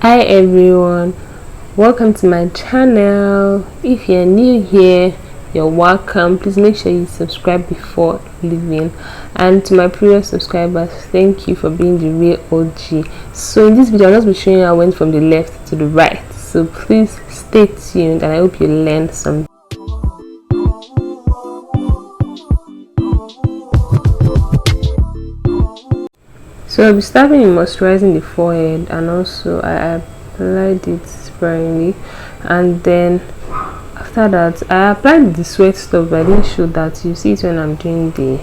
Hi everyone, welcome to my channel. If you're new here, you're welcome. Please make sure you subscribe before leaving, and to my previous subscribers, thank you for being the real OG. So in this video I'll just be showing you how I went from the left to the right, so please stay tuned and I hope you learned something. So I'll be starting with moisturizing the forehead, and also I applied it sparingly, and then after that I applied the sweat stuff, but I didn't show that. You see it when I'm doing the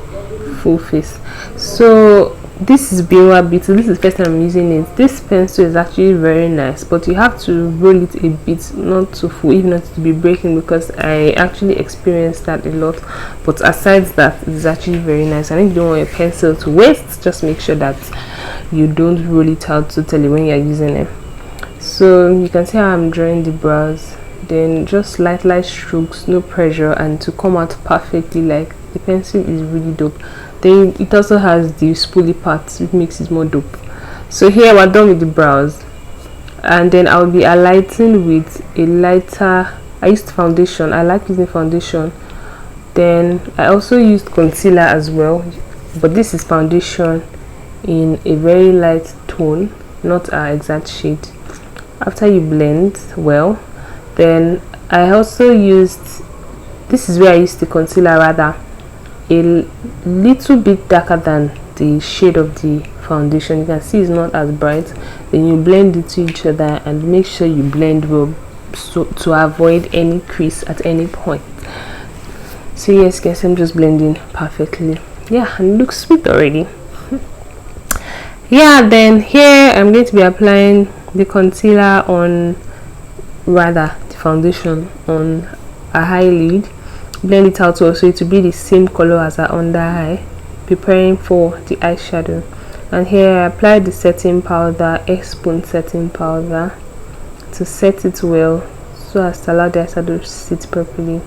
full face. So this is Biwa Bit. So this is the first time I'm using it. This pencil is actually very nice, but you have to roll it a bit, not too full, if not to be breaking, because I actually experienced that a lot. But aside that, it's actually very nice. And if you don't want your pencil to waste, just make sure that you don't roll it out totally when you're using it. So you can see how I'm drawing the brows, then just light strokes, no pressure, and to come out perfectly. Like, the pencil is really dope. Then it also has the spoolie parts, which makes it more dope. So here we're done with the brows, and then I'll be highlighting with a lighter. I used foundation. I like using foundation. Then I also used concealer as well, but this is foundation in a very light tone, not our exact shade. After you blend well, then I also used, this is where I used the concealer, rather a little bit darker than the shade of the foundation. You can see it's not as bright. Then you blend it to each other and make sure you blend well, so to avoid any crease at any point. So yes guys, I'm just blending perfectly. Yeah, and it looks sweet already. Yeah, then here I'm going to be applying the concealer on, rather the foundation on a high lid. Blend it out also, it will be the same color as our under eye. Preparing for the eyeshadow, and here I applied the setting powder, spoon setting powder, to set it well so as to allow the eyeshadow to sit properly.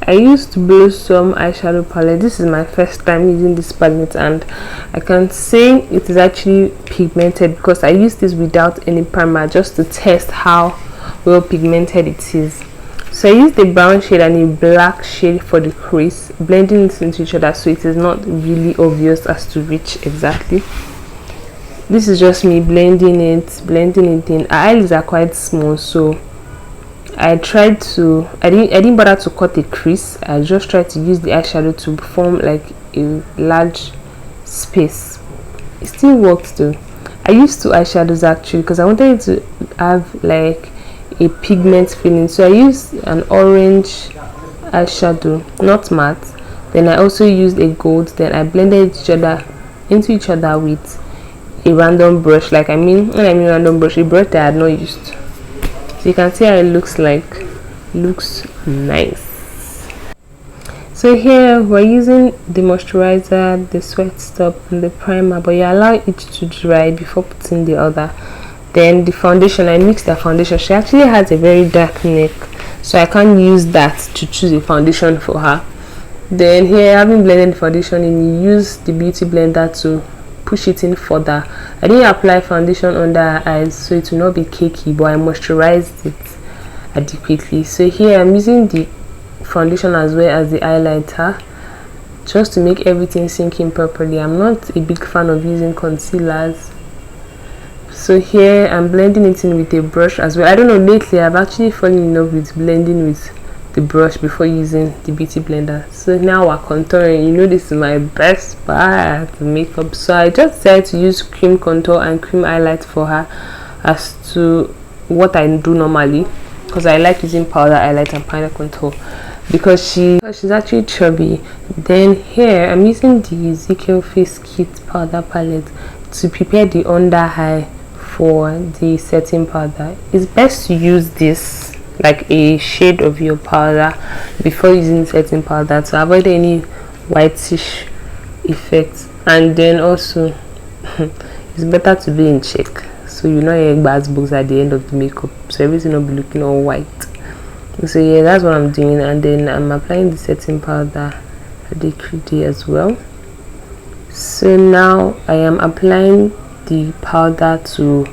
I used Blossom eyeshadow palette. This is my first time using this palette, and I can say it is actually pigmented because I used this without any primer just to test how well pigmented it is. So I used the brown shade and a black shade for the crease, blending it into each other so it is not really obvious as to which exactly. This is just me blending it in. Our eyelids are quite small, so I tried to, I didn't bother to cut a crease. I just tried to use the eyeshadow to form like a large space. It still worked though. I used two eyeshadows actually because I wanted it to have like a pigment feeling, so I used an orange eyeshadow, not matte. Then I also used a gold. Then I blended into each other with a random brush. Like, when I mean random brush, a brush that I had not used. So you can see how it looks like. Looks nice. So here we're using the moisturizer, the sweat stop, and the primer, but you allow it to dry before putting the other. Then the foundation, I mixed the foundation. She actually has a very dark neck, so I can't use that to choose a foundation for her. Then here, having blended the foundation in, you use the beauty blender to push it in further. I didn't apply foundation under her eyes so it will not be cakey, but I moisturized it adequately. So here I'm using the foundation as well as the highlighter just to make everything sink in properly. I'm not a big fan of using concealers. So here I'm blending it in with a brush as well. I don't know, lately I've actually fallen in love with blending with the brush before using the beauty blender. So now we're contouring. You know, this is my best part of makeup, so I just decided to use cream contour and cream highlight for her as to what I do normally, because I like using powder highlight and powder contour because she's actually chubby. Then here I'm using the Ezekiel Face Kit powder palette to prepare the under eye for the setting powder. It's best to use this, like a shade of your powder, before using setting powder to avoid any whitish effects. And then also it's better to be in check, so you're not getting bad books at the end of the makeup, so everything will be looking all white. So yeah, that's what I'm doing. And then I'm applying the setting powder adequately as well. So now I am applying the powder to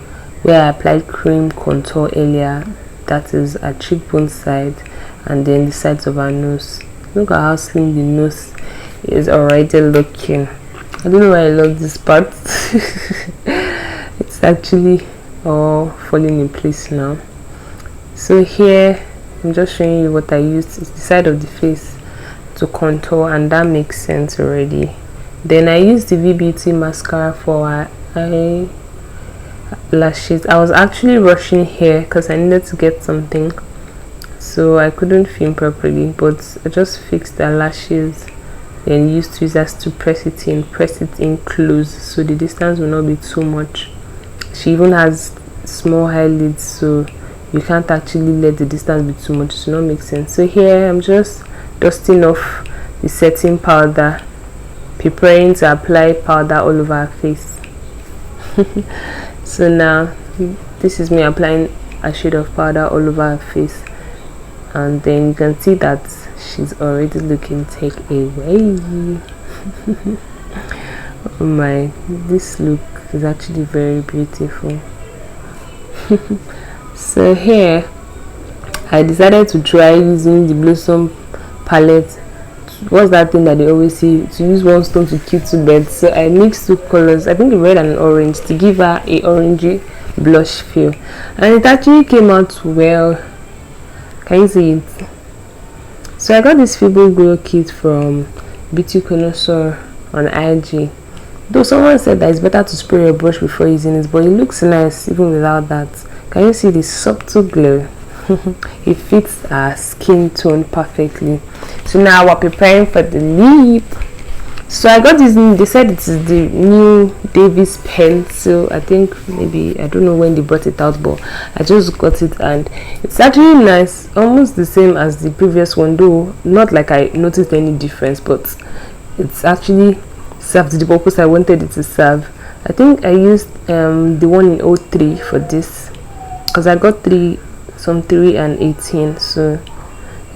where I applied cream contour earlier, that is her cheekbone side and then the sides of her nose. Look at how slim the nose is already looking. I don't know why I love this part. It's actually all falling in place now. So here I'm just showing you what I used. It's the side of the face to contour, and that makes sense already. Then I used the V Beauty mascara for her eyelashes. I was actually rushing here because I needed to get something, so I couldn't film properly, but I just fixed the lashes and used tweezers to press it in close so the distance will not be too much. She even has small eyelids, so you can't actually let the distance be too much. It will not make sense. So here I'm just dusting off the setting powder, preparing to apply powder all over her face. So now this is me applying a shade of powder all over her face, and then you can see that she's already looking take away. Oh my, this look is actually very beautiful. So here I decided to try using the Blossom palette. What's that thing that they always say, to use one stone to kill two birds? So I mixed two colors, I think red and orange, to give her a orangey blush feel, and it actually came out well. Can you see it? So I got this Feeble Glow kit from Beauty Connoisseur on IG. Though someone said that it's better to spray your brush before using it, but it looks nice even without that. Can you see the subtle glow? It fits our skin tone perfectly. So now we're preparing for the lip. So I got this new, they said it is the new Davis pencil. I think maybe, I don't know when they brought it out, but I just got it and it's actually nice, almost the same as the previous one, though not like I noticed any difference, but it's actually served the purpose I wanted it to serve. I think I used the one in 03 for this because I got some 3 and 18, so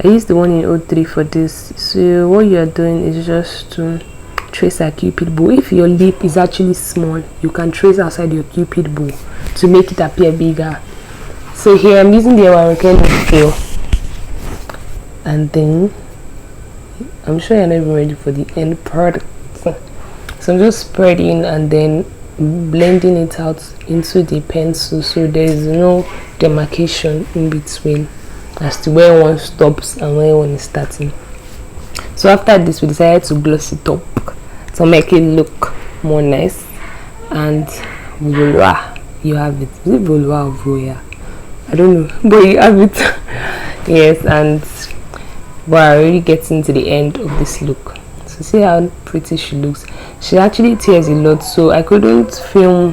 I used the one in 03 for this. So what you are doing is just to trace a cupid bow. If your lip is actually small, you can trace outside your cupid bow to make it appear bigger. So here I'm using the Awareness fill, and then I'm sure you're not even ready for the end product. So I'm just spreading and then blending it out into the pencil, so there is no demarcation in between as to where one stops and where one is starting. So after this, we decided to gloss it up to make it look more nice, and voila, you have it. Is it voila or voya? I don't know, but you have it. Yes, and we're already getting to the end of this look. So see how pretty she looks. She actually tears a lot, so I couldn't film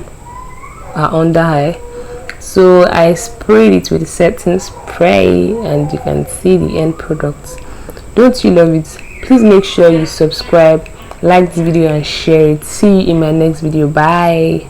her under eye, so I sprayed it with a setting spray, and you can see the end product. Don't you love it? Please make sure you subscribe, like this video and share it. See you in my next video. Bye.